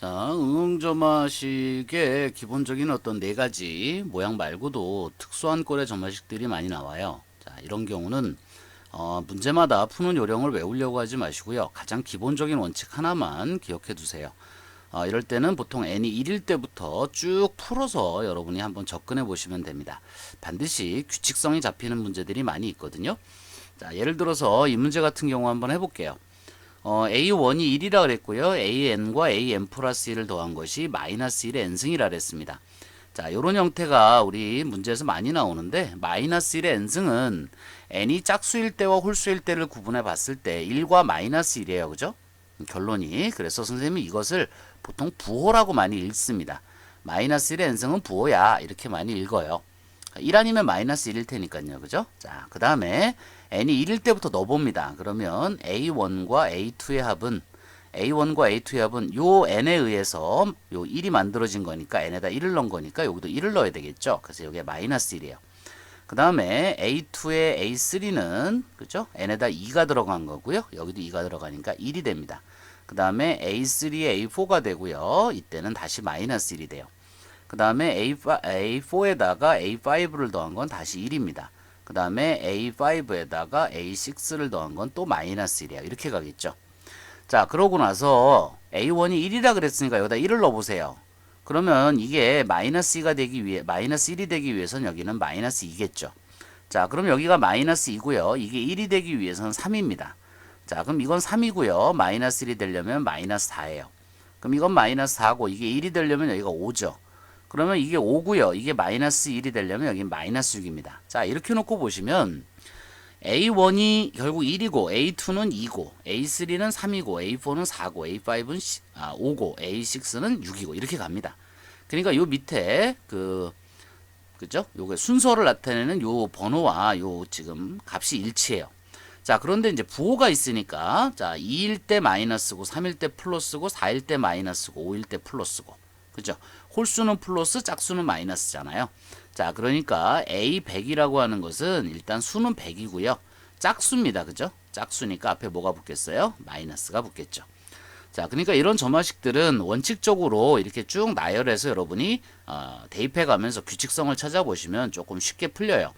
자, 응응점화식의 기본적인 어떤 네 가지 모양 말고도 특수한 꼴의 점화식들이 많이 나와요. 자, 이런 경우는 문제마다 푸는 요령을 외우려고 하지 마시고요. 가장 기본적인 원칙 하나만 기억해 두세요. 이럴 때는 보통 n이 1일 때부터 쭉 풀어서 여러분이 한번 접근해 보시면 됩니다. 반드시 규칙성이 잡히는 문제들이 많이 있거든요. 자, 예를 들어서 이 문제 같은 경우 한번 해볼게요. A1이 1이라 그랬고요. AN과 AN 플러스 1을 더한 것이 마이너스 1의 n승이라 그랬습니다. 자, 이런 형태가 우리 문제에서 많이 나오는데 마이너스 1의 n승은 n이 짝수일 때와 홀수일 때를 구분해 봤을 때 1과 마이너스 1이에요. 그죠? 결론이. 그래서 선생님이 이것을 보통 부호라고 많이 읽습니다. 마이너스 1의 n승은 부호야. 이렇게 많이 읽어요. 1 아니면 마이너스 1일 테니까요. 그죠? 자, 그 다음에 n이 1일 때부터 넣어봅니다. 그러면 A1과 A2의 합은 요 n에 의해서 요 1이 만들어진 거니까 n에다 1을 넣은 거니까 여기도 1을 넣어야 되겠죠. 그래서 여기에 마이너스 1이에요. 그 다음에 A2의 A3는 그죠? n에다 2가 들어간 거고요. 여기도 2가 들어가니까 1이 됩니다. 그 다음에 A3의 A4가 되고요. 이때는 다시 마이너스 1이 돼요. 그 다음에 A4에다가 A5를 더한 건 다시 1입니다. 그 다음에 A5에다가 A6를 더한 건 또 마이너스 1이에요. 이렇게 가겠죠. 자, 그러고 나서 A1이 1이라 그랬으니까 여기다 1을 넣어보세요. 그러면 이게 마이너스 2가 되기 위해, 마이너스 1이 되기 위해서는 여기는 마이너스 2겠죠. 자, 그럼 여기가 마이너스 2고요. 이게 1이 되기 위해서는 3입니다. 자, 그럼 이건 3이고요. 마이너스 1이 되려면 마이너스 4예요. 그럼 이건 마이너스 4고 이게 1이 되려면 여기가 5죠. 그러면 이게 5고요. 이게 마이너스 1이 되려면 여기 마이너스 6입니다. 자, 이렇게 놓고 보시면 A1이 결국 1이고 A2는 2고 A3는 3이고 A4는 4고 A5는 5고 A6는 6이고 이렇게 갑니다. 그러니까 요 밑에 그죠? 요게 순서를 나타내는 요 번호와 요 지금 값이 일치해요. 자, 그런데 이제 부호가 있으니까 자, 2일 때 마이너스고 3일 때 플러스고 4일 때 마이너스고 5일 때 플러스고 그죠? 홀수는 플러스, 짝수는 마이너스잖아요. 자, 그러니까 A100이라고 하는 것은 일단 수는 100이고요. 짝수입니다. 그죠? 짝수니까 앞에 뭐가 붙겠어요? 마이너스가 붙겠죠. 자, 그러니까 이런 점화식들은 원칙적으로 이렇게 쭉 나열해서 여러분이 대입해 가면서 규칙성을 찾아보시면 조금 쉽게 풀려요.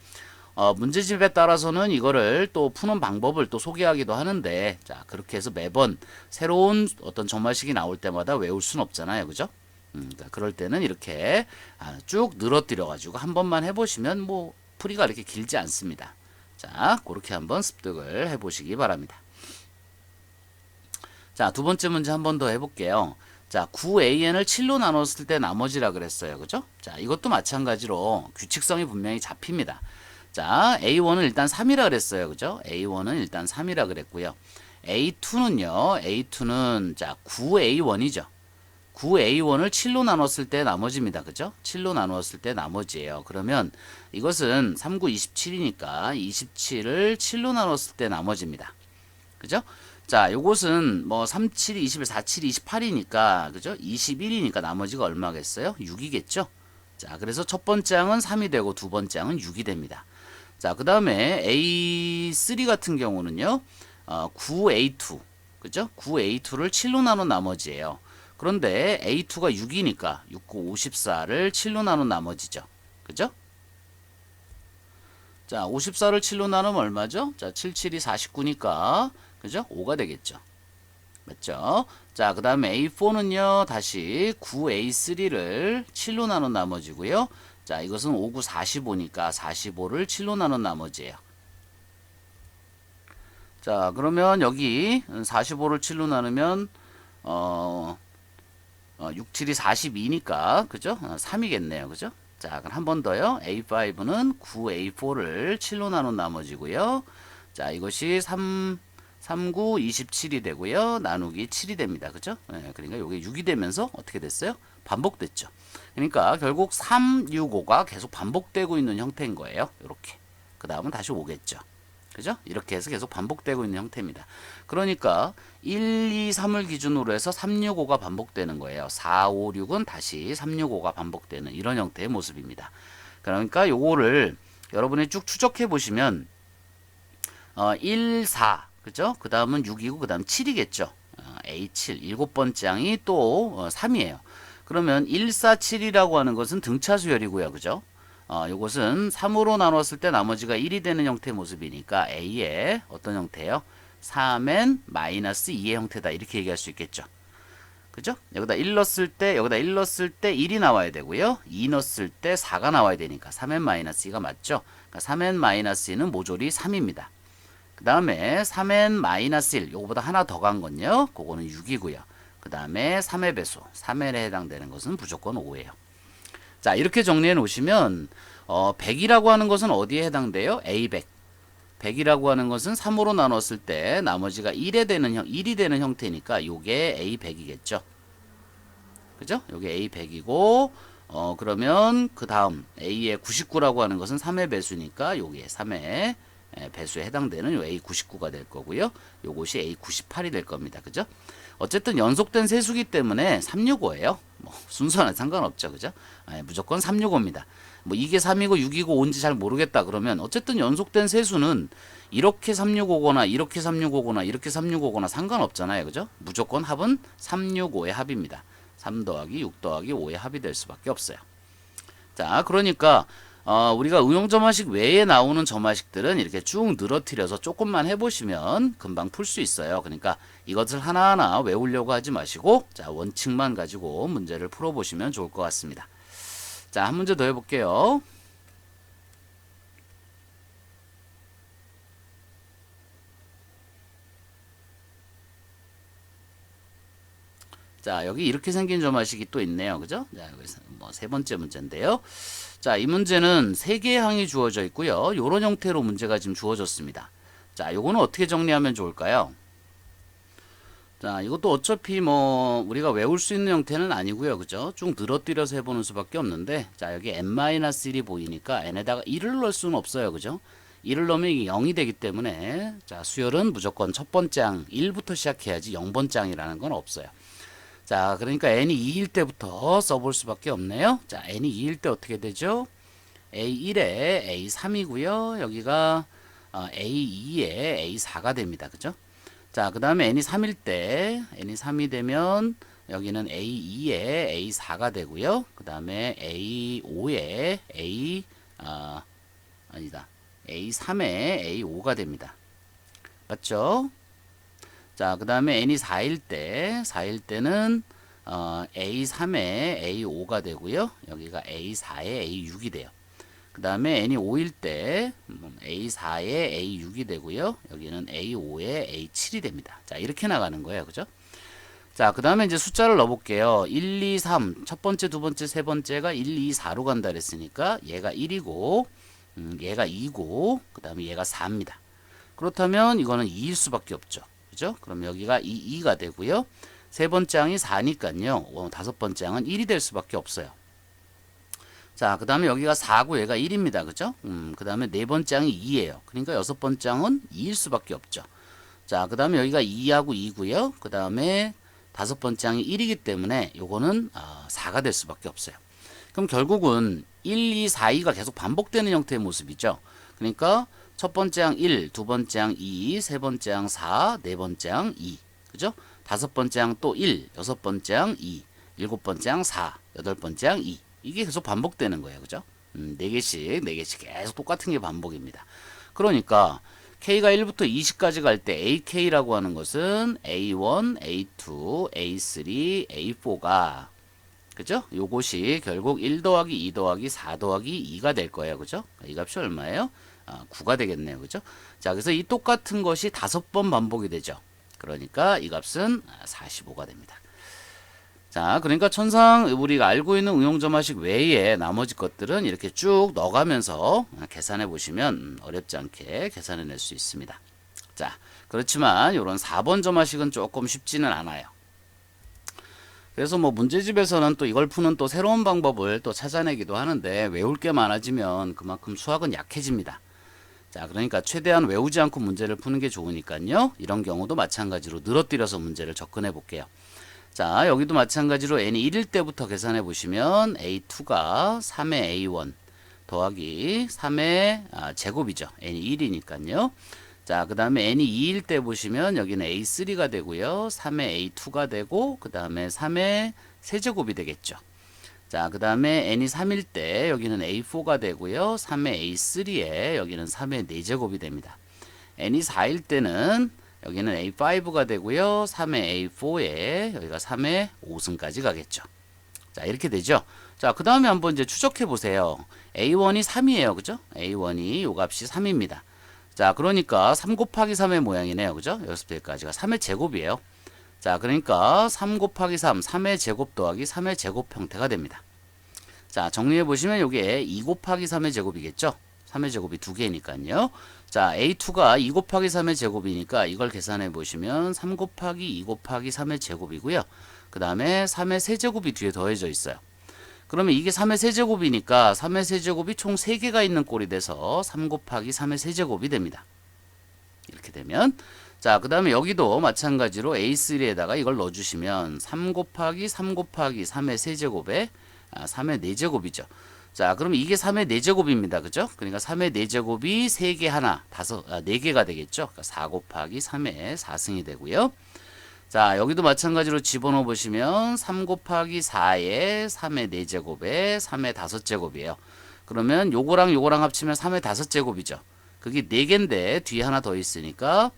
문제집에 따라서는 이거를 또 푸는 방법을 또 소개하기도 하는데, 자, 그렇게 해서 매번 새로운 어떤 점화식이 나올 때마다 외울 수는 없잖아요. 그죠? 그러니까 그럴 때는 이렇게 쭉 늘어뜨려 가지고 한 번만 해보시면 뭐 풀이가 이렇게 길지 않습니다. 자, 그렇게 한번 습득을 해보시기 바랍니다. 자, 두 번째 문제 한 번 더 해볼게요. 자, 9AN을 7로 나눴을 때 나머지라 그랬어요. 그죠? 자, 이것도 마찬가지로 규칙성이 분명히 잡힙니다. 자, A1은 일단 3이라 그랬어요. 그죠? A1은 일단 3이라 그랬고요. A2는 자, 9A1이죠. 9A1을 7로 나눴을 때 나머지입니다. 그죠? 7로 나누었을 때 나머지예요. 그러면 이것은 3, 9, 27이니까 27을 7로 나눴을 때 나머지입니다. 그죠? 자, 요것은 뭐 3, 7, 21, 4, 7, 28이니까 그죠? 21이니까 나머지가 얼마겠어요? 6이겠죠? 자, 그래서 첫 번째 항은 3이 되고 두 번째 항은 6이 됩니다. 자, 그 다음에 A3 같은 경우는요. 9A2 그죠? 9A2를 7로 나눈 나머지예요. 그런데 A2가 6이니까 6, 9, 54를 7로 나눈 나머지죠. 그죠? 자, 54를 7로 나누면 얼마죠? 자, 7, 7이 49니까 그죠? 5가 되겠죠. 맞죠? 자, 그 다음에 A4는요. 다시 9A3를 7로 나눈 나머지고요. 자, 이것은 5, 9, 45니까 45를 7로 나눈 나머지예요. 자, 그러면 여기 45를 7로 나누면 6, 7이 42니까 그죠? 3이겠네요. 그죠? 자, 그럼 한 번 더요. A5는 9A4를 7로 나눈 나머지고요. 자, 이것이 3, 9, 27이 되고요. 나누기 7이 됩니다. 그죠? 네, 그러니까 이게 6이 되면서 어떻게 됐어요? 반복됐죠. 그러니까 결국 3, 6, 5가 계속 반복되고 있는 형태인 거예요. 이렇게. 그 다음은 다시 오겠죠. 그죠? 이렇게 해서 계속 반복되고 있는 형태입니다. 그러니까 1, 2, 3을 기준으로 해서 3, 6, 5가 반복되는 거예요. 4, 5, 6은 다시 3, 6, 5가 반복되는 이런 형태의 모습입니다. 그러니까 요거를 여러분이 쭉 추적해 보시면 1, 4 그죠? 그 다음은 6이고 그 다음 7이겠죠. A7 일곱 번째 항이 또 3이에요. 그러면 147이라고 하는 것은 등차 수열이고요. 그죠? 요것은 3으로 나눴을 때 나머지가 1이 되는 형태의 모습이니까 A의 어떤 형태예요? 3n-2의 형태다. 이렇게 얘기할 수 있겠죠. 그죠? 여기다 1 넣었을 때, 여기다 1 넣었을 때 1이 나와야 되고요. 2 넣었을 때 4가 나와야 되니까 3n-2가 맞죠? 그러니까 3n-2는 모조리 3입니다. 그 다음에 3n-1, 요거보다 하나 더 간 건요. 그거는 6이고요. 그 다음에 3의 배수, 3n에 해당되는 것은 무조건 5예요. 자, 이렇게 정리해 놓으시면 100이라고 하는 것은 어디에 해당돼요? A100. 100이라고 하는 것은 3으로 나눴을 때 나머지가 1이 되는 형태니까 요게 A100이겠죠. 그죠? 요게 A100이고 그러면 그 다음 A의 99라고 하는 것은 3의 배수니까 요게 3의 배수에 해당되는 요 A99가 될 거고요. 요것이 A98이 될 겁니다. 그죠? 어쨌든 연속된 세수기 때문에 365예요. 뭐 순서는 상관없죠. 그죠? 무조건 365입니다. 뭐 이게 3이고 6이고 5인지 잘 모르겠다 그러면 어쨌든 연속된 세수는 이렇게 365거나 이렇게 365거나 이렇게 365거나 상관없잖아요. 그죠? 무조건 합은 365의 합입니다. 3 더하기 6 더하기 5의 합이 될 수밖에 없어요. 자, 그러니까 우리가 응용점화식 외에 나오는 점화식들은 이렇게 쭉 늘어뜨려서 조금만 해보시면 금방 풀 수 있어요. 그러니까 이것을 하나하나 외우려고 하지 마시고 자, 원칙만 가지고 문제를 풀어보시면 좋을 것 같습니다. 자, 한 문제 더 해볼게요. 자, 여기 이렇게 생긴 점화식이 또 있네요. 그죠? 자, 여기서 뭐 세 번째 문제인데요. 자, 이 문제는 세 개의 항이 주어져 있고요. 요런 형태로 문제가 지금 주어졌습니다. 자, 요거는 어떻게 정리하면 좋을까요? 자, 이것도 어차피 뭐 우리가 외울 수 있는 형태는 아니고요. 그죠? 쭉 늘어뜨려서 해보는 수밖에 없는데 자, 여기 n-1이 보이니까 n에다가 1을 넣을 수는 없어요. 그죠? 1을 넣으면 이게 0이 되기 때문에 자, 수열은 무조건 첫 번째 항 1부터 시작해야지 0번째 항이라는 건 없어요. 자, 그러니까 n이 2일 때부터 써볼 수밖에 없네요. 자, n이 2일 때 어떻게 되죠? A1에 A3이고요. 여기가 A2에 A4가 됩니다. 그죠? 자, 그 다음에 n이 3일 때 n이 3이 되면 여기는 A2에 A4가 되고요. 그 다음에 A5에 아니다. A3에 A5가 됩니다. 맞죠? 자, 그 다음에 n이 4일 때는 A3에 A5가 되고요. 여기가 A4에 A6이 돼요. 그 다음에 n이 5일 때 A4에 A6이 되고요. 여기는 A5에 A7이 됩니다. 자, 이렇게 나가는 거예요. 그죠? 자, 그 다음에 이제 숫자를 넣어볼게요. 1, 2, 3. 첫 번째, 두 번째, 세 번째가 1, 2, 4로 간다 그랬으니까 얘가 1이고 얘가 2고 그 다음에 얘가 4입니다. 그렇다면 이거는 2일 수밖에 없죠. 그죠? 그럼 여기가 2가 되고요. 세 번째 항이 4니까요. 다섯 번째 항은 1이 될 수밖에 없어요. 자, 그 다음에 여기가 4고 얘가 1입니다. 그죠? 그 다음에 네 번째 항이 2예요. 그러니까 여섯 번째 항은 2일 수밖에 없죠. 자, 그 다음에 여기가 2하고 2고요. 그 다음에 다섯 번째 항이 1이기 때문에 요거는 4가 될 수밖에 없어요. 그럼 결국은 1, 2, 4, 2가 계속 반복되는 형태의 모습이죠. 그러니까 첫 번째 항 1, 두 번째 항 2, 세 번째 항 4, 네 번째 항 2. 그죠? 다섯 번째 항 또 1, 여섯 번째 항 2, 일곱 번째 항 4, 여덟 번째 항 2. 이게 계속 반복되는 거예요. 그죠? 4개씩 계속 똑같은 게 반복입니다. 그러니까 K가 1부터 20까지 갈 때 AK라고 하는 것은 A1, A2, A3, A4가 그죠? 요것이 결국 1 더하기 2 더하기 4 더하기 2가 될 거예요. 그죠? 이 값이 얼마예요? 9가 되겠네요. 그죠? 자, 그래서 이 똑같은 것이 5번 반복이 되죠. 그러니까 이 값은 45가 됩니다. 자, 그러니까 천상 우리가 알고 있는 응용점화식 외에 나머지 것들은 이렇게 쭉 넣어가면서 계산해 보시면 어렵지 않게 계산해 낼 수 있습니다. 자, 그렇지만 이런 4번 점화식은 조금 쉽지는 않아요. 그래서 뭐 문제집에서는 또 이걸 푸는 또 새로운 방법을 또 찾아내기도 하는데 외울 게 많아지면 그만큼 수학은 약해집니다. 자, 그러니까 최대한 외우지 않고 문제를 푸는 게 좋으니까요. 이런 경우도 마찬가지로 늘어뜨려서 문제를 접근해 볼게요. 자, 여기도 마찬가지로 n이 1일 때부터 계산해 보시면 a2가 3의 a1 더하기 3의 제곱이죠. n이 1이니까요. 자, 그 다음에 n이 2일 때 보시면 여기는 a3가 되고요. 3의 a2가 되고 그 다음에 3의 세제곱이 되겠죠. 자, 그 다음에 n이 3일 때 여기는 a4가 되고요. 3의 a3에 여기는 3의 4제곱이 됩니다. n이 4일 때는 여기는 a5가 되고요. 3의 a4에 여기가 3의 5승까지 가겠죠. 자, 이렇게 되죠. 자, 그 다음에 한번 이제 추적해 보세요. a1이 3이에요. 그죠? a1이 요 값이 3입니다. 자, 그러니까 3 곱하기 3의 모양이네요. 그죠? 여기서부터 여기까지가 3의 제곱이에요. 자, 그러니까 3 곱하기 3, 3의 제곱 더하기 3의 제곱 형태가 됩니다. 자, 정리해 보시면 이게 2 곱하기 3의 제곱이겠죠? 3의 제곱이 두 개니까요. 자, a2가 2 곱하기 3의 제곱이니까 이걸 계산해 보시면 3 곱하기 2 곱하기 3의 제곱이고요. 그 다음에 3의 세제곱이 뒤에 더해져 있어요. 그러면 이게 3의 세제곱이니까 3의 세제곱이 총 3개가 있는 꼴이 돼서 3 곱하기 3의 세제곱이 됩니다. 이렇게 되면 자, 그 다음에 여기도 마찬가지로 A3에다가 이걸 넣어주시면 3 곱하기 3 곱하기 3의 세제곱에 3의 4제곱이죠. 자, 그럼 이게 3의 4제곱입니다. 그죠? 그러니까 3의 4제곱이 3개 하나, 4개가 되겠죠. 그러니까 4 곱하기 3의 4승이 되고요. 자, 여기도 마찬가지로 집어넣어 보시면 3 곱하기 4에 3의 4제곱에 3의 5제곱이에요. 그러면 요거랑 요거랑 합치면 3의 5제곱이죠. 그게 4개인데 뒤에 하나 더 있으니까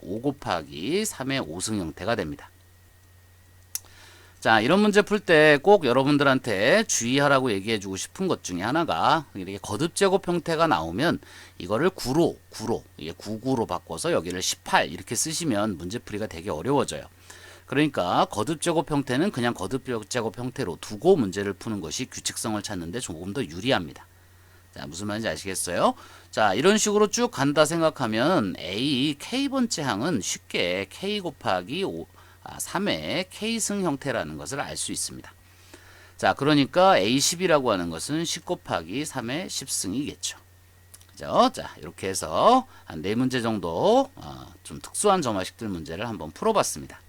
5 곱하기 3의 5승 형태가 됩니다. 자, 이런 문제 풀 때 꼭 여러분들한테 주의하라고 얘기해 주고 싶은 것 중에 하나가 이렇게 거듭제곱 형태가 나오면 이거를 9로 이게 99로 바꿔서 여기를 18 이렇게 쓰시면 문제풀이가 되게 어려워져요. 그러니까 거듭제곱 형태는 그냥 거듭제곱 형태로 두고 문제를 푸는 것이 규칙성을 찾는데 조금 더 유리합니다. 자, 무슨 말인지 아시겠어요? 자, 이런 식으로 쭉 간다 생각하면 K번째 항은 쉽게 K 곱하기 3의 K승 형태라는 것을 알 수 있습니다. 자, 그러니까 A10이라고 하는 것은 10 곱하기 3의 10승이겠죠. 그죠? 자, 이렇게 해서 한 4문제 정도 좀 특수한 점화식들 문제를 한번 풀어봤습니다.